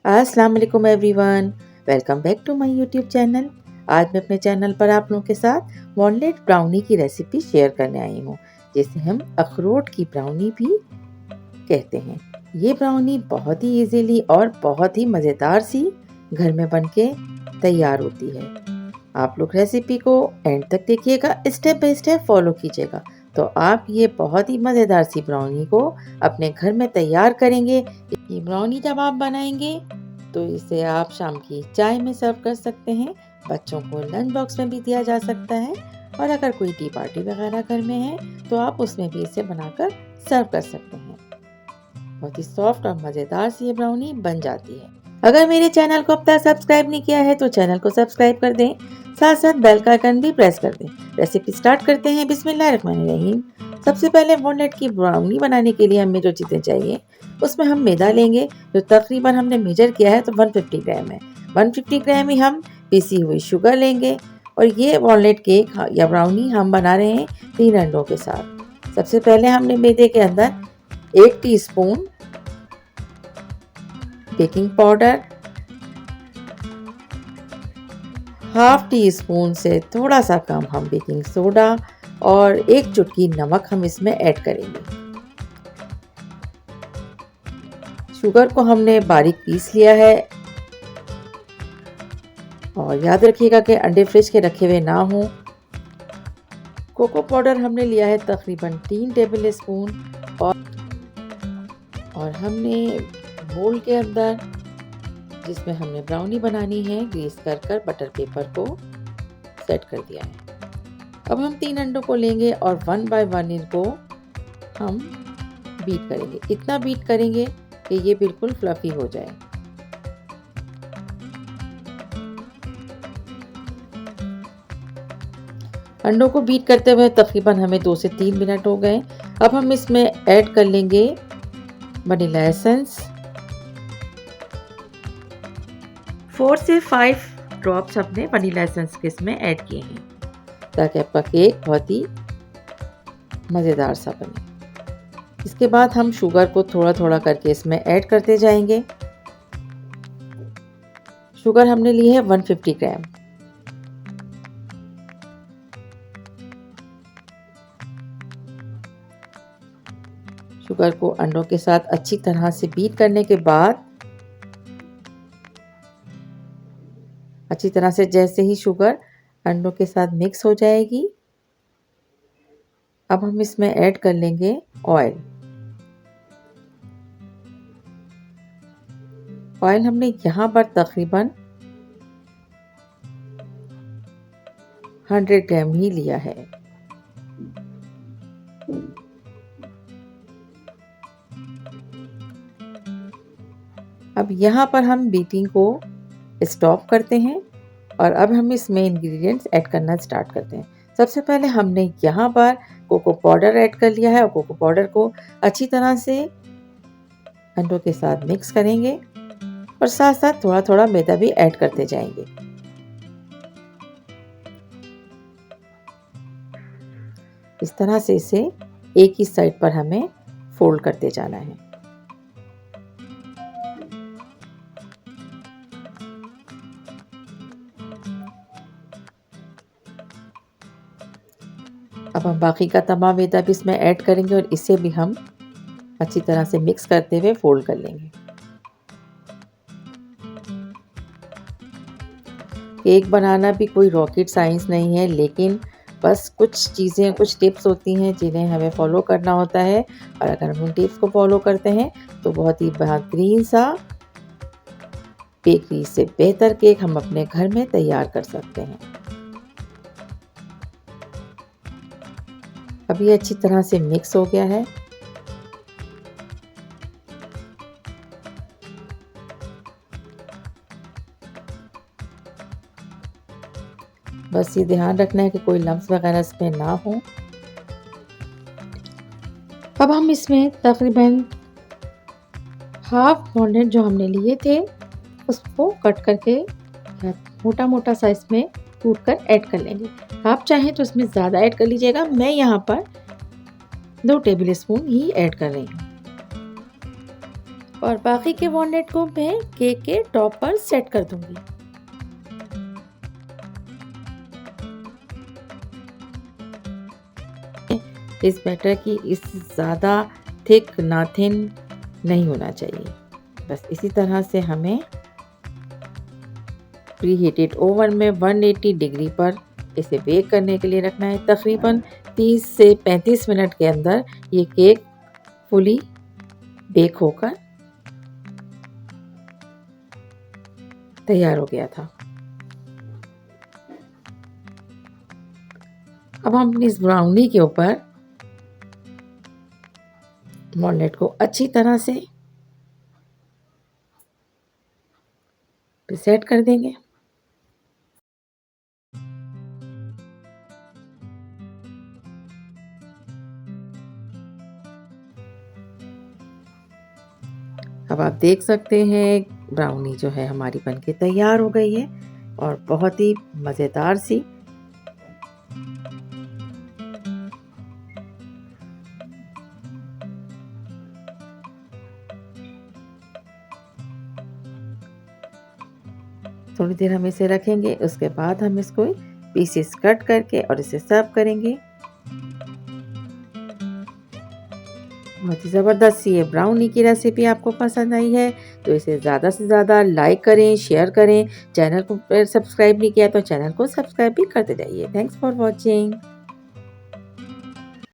अस्सलाम वालेकुम everyone, welcome back to my YouTube channel. आज मैं अपने चैनल पर आप लोगों के साथ वॉलनट ब्राउनी की रेसिपी शेयर करने आई हूँ, जिसे हम अखरोट की ब्राउनी भी कहते हैं। ये ब्राउनी बहुत ही इजीली और बहुत ही मज़ेदार सी घर में बनके तैयार होती है। आप लोग रेसिपी को एंड तक देखिएगा, स्टेप बाय स्टेप फॉलो कीजिएगा, तो आप ये बहुत ही मज़ेदार सी ब्राउनी को अपने घर में तैयार करेंगे। ये ब्राउनी जब आप बनाएंगे तो इसे आप शाम की चाय में सर्व कर सकते हैं, बच्चों को लंच बॉक्स में भी दिया जा सकता है, और अगर कोई टी पार्टी वगैरह घर में है तो आप उसमें भी इसे बनाकर सर्व कर सकते हैं। बहुत ही सॉफ्ट और मज़ेदार सी ये ब्राउनी बन जाती है। अगर मेरे चैनल को अब तक सब्सक्राइब नहीं किया है तो चैनल को सब्सक्राइब कर दें, साथ साथ बेल का आइकन भी प्रेस कर दें। रेसिपी स्टार्ट करते हैं। बिस्मिल्लाहिर्रहमानिर्रहीम। सबसे पहले वॉलनट की ब्राउनी बनाने के लिए हमें जो चीज़ें चाहिए उसमें हम मैदा लेंगे, जो तकरीबन हमने मेजर किया है तो 150 ग्राम है। 150 ग्राम ही हम पीसी हुई शुगर लेंगे, और ये वॉलनट केक या ब्राउनी हम बना रहे हैं 3 अंडों के साथ। सबसे पहले हमने मैदे के अंदर 1 teaspoon baking powder, half tea spoon से थोड़ा सा कम हम बेकिंग सोडा और 1 चुटकी नमक हम इसमें ऐड करेंगे। शुगर को हमने बारीक पीस लिया है, और याद रखिएगा कि अंडे फ्रिज के रखे हुए ना हों। कोको पाउडर हमने लिया है तकरीबन 3 टेबल स्पून, और हमने बोल के अंदर जिसमें हमने ब्राउनी बनानी है ग्रीस कर बटर पेपर को सेट कर दिया है। अब हम 3 अंडों को लेंगे और 1 बाय 1 इनको हम बीट करेंगे। इतना बीट करेंगे कि ये बिल्कुल फ्लफी हो जाए। अंडों को बीट करते हुए तकरीबन हमें 2 से 3 मिनट हो गए। अब हम इसमें ऐड कर लेंगे वनीला एसेंस। 4 से 5 ड्रॉप्स हमने वनीला एसेंस के इसमें ऐड किए हैं, ताकि आपका केक बहुत ही मज़ेदार सा बने। इसके बाद हम शुगर को थोड़ा थोड़ा करके इसमें ऐड करते जाएंगे। शुगर हमने ली है 150 ग्राम। शुगर को अंडों के साथ अच्छी तरह से बीट करने के बाद, अच्छी तरह से जैसे ही शुगर अंडों के साथ मिक्स हो जाएगी, अब हम इसमें ऐड कर लेंगे ऑयल। ऑयल हमने यहाँ पर तकरीबन 100 ग्राम ही लिया है। अब यहाँ पर हम बीटिंग को स्टॉप करते हैं, और अब हम इसमें इंग्रेडिएंट्स ऐड करना स्टार्ट करते हैं। सबसे पहले हमने यहाँ पर कोको पाउडर ऐड कर लिया है, और कोको पाउडर को अच्छी तरह से अंडों के साथ मिक्स करेंगे, और साथ साथ थोड़ा थोड़ा मैदा भी ऐड करते जाएंगे। इस तरह से इसे एक ही साइड पर हमें फोल्ड करते जाना है। अब हम बाकी का तमाम मैदा भी इसमें ऐड करेंगे, और इसे भी हम अच्छी तरह से मिक्स करते हुए फोल्ड कर लेंगे। केक बनाना भी कोई रॉकेट साइंस नहीं है, लेकिन बस कुछ चीज़ें, कुछ टिप्स होती हैं जिन्हें हमें फॉलो करना होता है, और अगर हम उन टिप्स को फॉलो करते हैं तो बहुत ही बेहतरीन सा बेकरी से बेहतर केक हम अपने घर में तैयार कर सकते हैं। अब ये अच्छी तरह से मिक्स हो गया है। बस ये ध्यान रखना है कि कोई लम्स वगैरह इसमें ना हो। अब हम इसमें तकरीबन हाफ वॉलनट जो हमने लिए थे उसको कट करके मोटा मोटा साइज में कूट कर ऐड कर लेंगे। आप चाहें तो इसमें ज़्यादा ऐड कर लीजिएगा, मैं यहाँ पर 2 टेबल स्पून ही ऐड कर रही हूँ। और बाकी के वॉलनट को मैं केक के टॉप पर सेट कर दूंगी। इस बैटर की इस ज़्यादा थिक ना थिन नहीं होना चाहिए, बस इसी तरह से हमें प्री हीटेड ओवन में 180 डिग्री पर इसे बेक करने के लिए रखना है। तकरीबन 30 से 35 मिनट के अंदर ये केक फुली बेक होकर तैयार हो गया था। अब हम अपनी इस ब्राउनी के ऊपर वॉलनट को अच्छी तरह से सेट कर देंगे। अब आप देख सकते हैं ब्राउनी जो है हमारी बनके तैयार हो गई है और बहुत ही मज़ेदार सी थोड़ी देर हम इसे रखेंगे, उसके बाद हम इसको पीसेस कट करके और इसे सर्व करेंगे। बहुत ही ज़बरदस्त सी ये ब्राउनी की रेसिपी आपको पसंद आई है तो इसे ज़्यादा से ज़्यादा लाइक करें, शेयर करें। चैनल को सब्सक्राइब नहीं किया तो चैनल को सब्सक्राइब भी करते जाइए। Thanks for watching.